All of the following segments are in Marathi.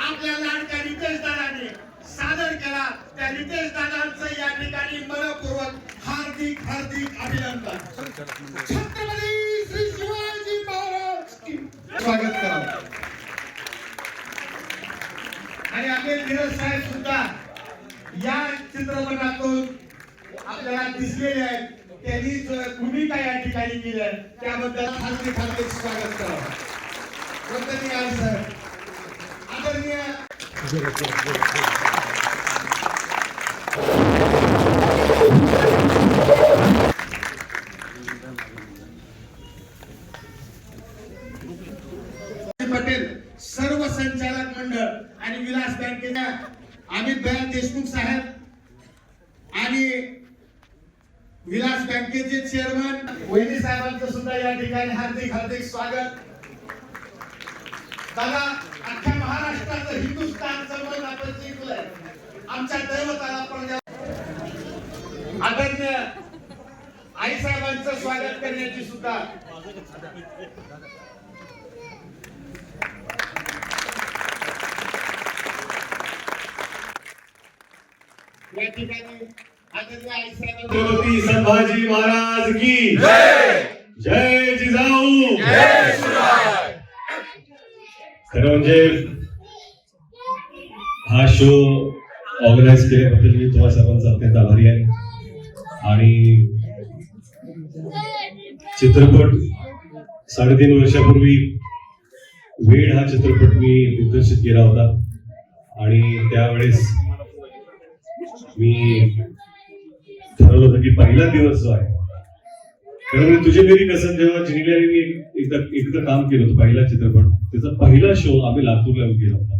आपल्या लाडक्या रितेश दादांनी सादर केला। त्या रितेश दादांचं या ठिकाणी मनपूर्वक हार्दिक हार्दिक अभिनंदन। छत्रपती श्री शिवाजी महाराज की स्वागत करा। आणि आपले धीरज साहेब सुद्धा या चित्रपटातून आपल्याला दिसलेले आहेत। त्यांनी भूमिका या ठिकाणी केली आहे त्याबद्दल हार्दिक हार्दिक स्वागत करा। वंदनीय आहे सर, आदरणीय पटेल, सर्व संचालक मंडळ आणि विलास बँकेच्या अमित भाई देशमुख साहेब आणि विलास बँकेचे चेअरमन वहिनी साहेबांचं सुद्धा या ठिकाणी हार्दिक हार्दिक स्वागत। दादा, अख्ख्या महाराष्ट्राचं हिंदुस्थानचं मन आपण जिंकलंय। आमच्या दैवताला पण आदरणीय आई साहेबांचं स्वागत करण्याची सुद्धा या ठिकाणी आदरणीय आई साहेबांचं छत्रपती संभाजी महाराज की जय, जय जिजाऊ, जय शिवराय। खरं म्हणजे हा शो ऑर्गनाइज केल्याबद्दल मी तुम्हा सर्वांचा अत्यंत आभारी आहे। आणि चित्रपट 3.5 वर्षापूर्वी वेड हा चित्रपट मी दिग्दर्शित केला होता आणि त्यावेळेस मी ठरवलं होतं की पहिला दिवस जो आहे, खरं म्हणजे तुझे मेरी कसम जेव्हा जिनिलाने मी एकदा काम केलं होतं पहिला चित्रपट, त्याचा पहिला शो आम्ही लातूरला केला होता।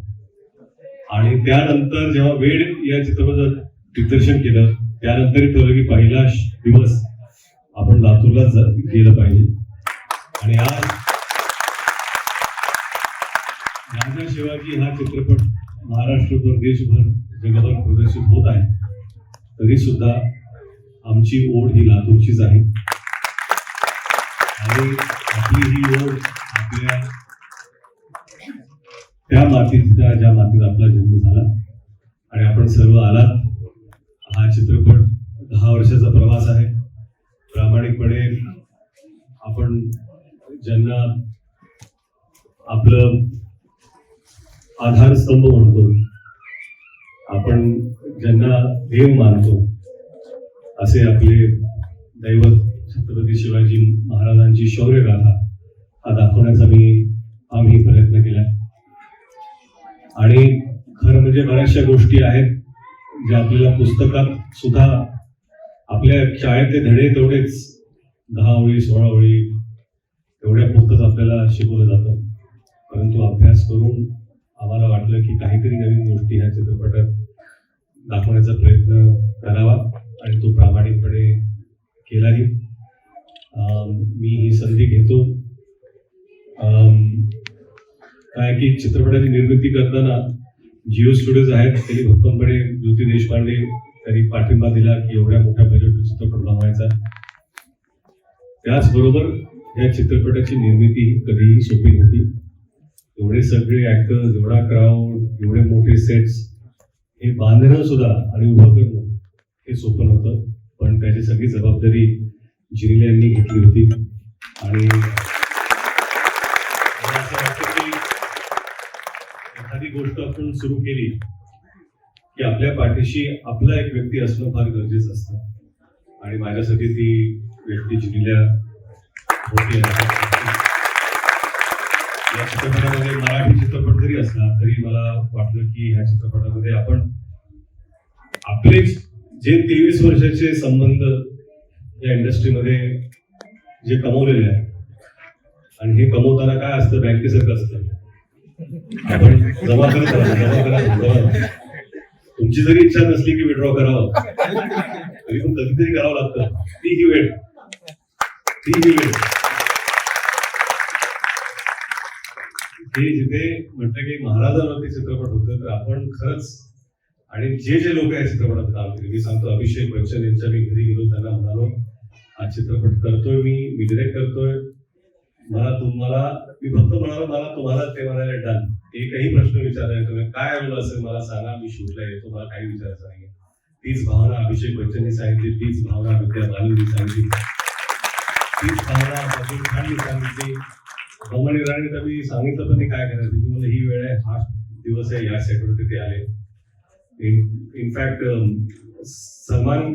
आणि त्यानंतर जेव्हा वेड या चित्रपटाचं दिग्दर्शन केलं त्यानंतर ठरवलं की पहिला दिवस आपण लातूरला गेलं पाहिजे। आणि आज राजा शिवाजी हा चित्रपट महाराष्ट्रभर, देशभर, जगभर प्रदर्शित होत आहे, तरी सुद्धा आमची ओढ ही लातूरचीच आहे। आणि आपली ही ओढ आपल्या त्या मातीचा, ज्या मातीत आपला जन्म झाला आणि आपण सर्व आलात। हा चित्रपट 10 वर्षाचा प्रवास आहे। प्रामाणिकपणे आपण ज्यांना आपलं आधारस्तंभ म्हणतो, आपण ज्यांना देव मानतो, असे आपले दैवत छत्रपती शिवाजी महाराजांची शौर्यगाथा हा दाखवण्याचा आम्ही प्रयत्न केला। आणि खरं म्हणजे बऱ्याचशा गोष्टी आहेत ज्या आपल्याला पुस्तकात सुद्धा, आपल्या शाळेतले धडे तेवढेच 10 ओळी 16 ओळी तेवढ्या पुरतच आपल्याला शिकवलं जातं, परंतु अभ्यास करून आम्हाला वाटलं की काहीतरी नवीन गोष्टी ह्या चित्रपटात दाखवण्याचा प्रयत्न करावा आणि तो प्रामाणिकपणे केलाही। मी ही संधी घेतो। काय की चित्रपटाची निर्मिती करताना जिओ स्टुडिओज आहेत, त्यांनी भक्कमपणे ज्योती देशपांडे त्यांनी पाठिंबा दिला की एवढ्या मोठ्या बजेट चित्रपट बनवायचा। त्याचबरोबर या चित्रपटाची निर्मिती कधीही सोपी नव्हती। एवढे सगळे ऍक्टर्स, एवढा क्राऊड, एवढे मोठे सेट्स हे बांधणं सुद्धा आणि उभं करणं हे सोपं नव्हतं, पण त्याची सगळी जबाबदारी जिनिला यांनी घेतली होती। आणि एखादी गोष्ट आपण सुरू केली की आपल्या पाठीशी आपला एक व्यक्ती असणं फार गरजेचं असतं। आणि माझ्यासाठी ती व्यक्ती जिनिल्या होती. या चित्रपटामध्ये मराठी चित्रपट जरी असला तरी मला वाटलं की ह्या चित्रपटामध्ये आपण आपले जे 23 वर्षाचे संबंध या इंडस्ट्रीमध्ये जे कमवलेले आहेत, आणि हे कमवताना काय असतं, बँकेसारखं असतं, आपण जमा करत राहतो. तुमची जरी इच्छा नसली की विड्रॉ करावं तरी पण कधीतरी करावं लागतं. ती ही वेळ. हे जिथे म्हटलं की महाराजांवरती चित्रपट होतं, तर आपण खरंच, आणि जे लोक या चित्रपटात काम केले, मी सांगतो अभिषेक बच्चन यांच्या मी घरी गेलो, त्यांना म्हणालो हा चित्रपट करतोय मी डिरेक्ट करतोय, मी फक्त म्हणालो मला तुम्हाला ते म्हणाले डन, एकही प्रश्न विचारायला तुम्ही काय रोल असेल मला सांगा, मी शूटला येतो, मला काही विचारायचं नाही. तीच भावना अभिषेक बच्चननी सांगितली, तीच भावना विद्या बालननी सांगितली, तीच भावना अतुल खाननी सांगितली. भगवान इराणी तर मी सांगितलं पण काय करायचं, मी मला ही वेळ आहे, हा दिवस आहे, या सेटवरती ते आले. इनफॅक्ट सलमान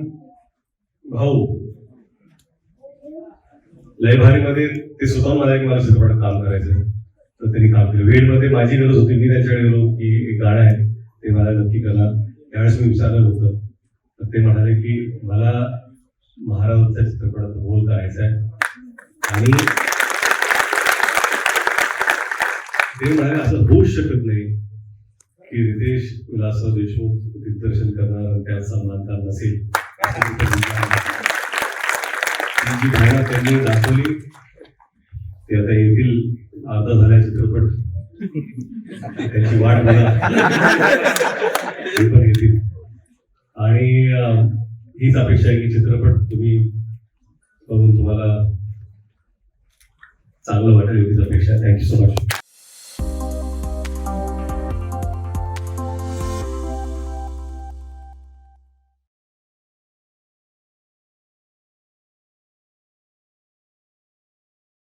भाऊ लयभारीमध्ये ते स्वतः मला चित्रपटात काम करायचं, तर त्यांनी काम केलं. वेळमध्ये माझी गरज होती, मी त्यांच्याकडे गेलो की एक गाणं आहे ते मला नक्की करणार. त्यावेळेस मी विचारलं होतं, तर ते म्हणाले की मला महाराजांच्या चित्रपटात रोल करायचा आहे, आणि ते म्हणाले असं होऊच शकत नाही की रितेश विलासराव देशमुख दिग्दर्शन करणार आणि त्यात सलमान खान नसेल. जी भावना त्यांनी दाखवली ते आता येतील अर्धा झाल्या चित्रपट, त्याची वाट बघा, ते पण येतील. आणि हीच अपेक्षा आहे की चित्रपट तुम्ही बघून तुम्हाला चांगलं वाटेल, हीच अपेक्षा. Thank you so much.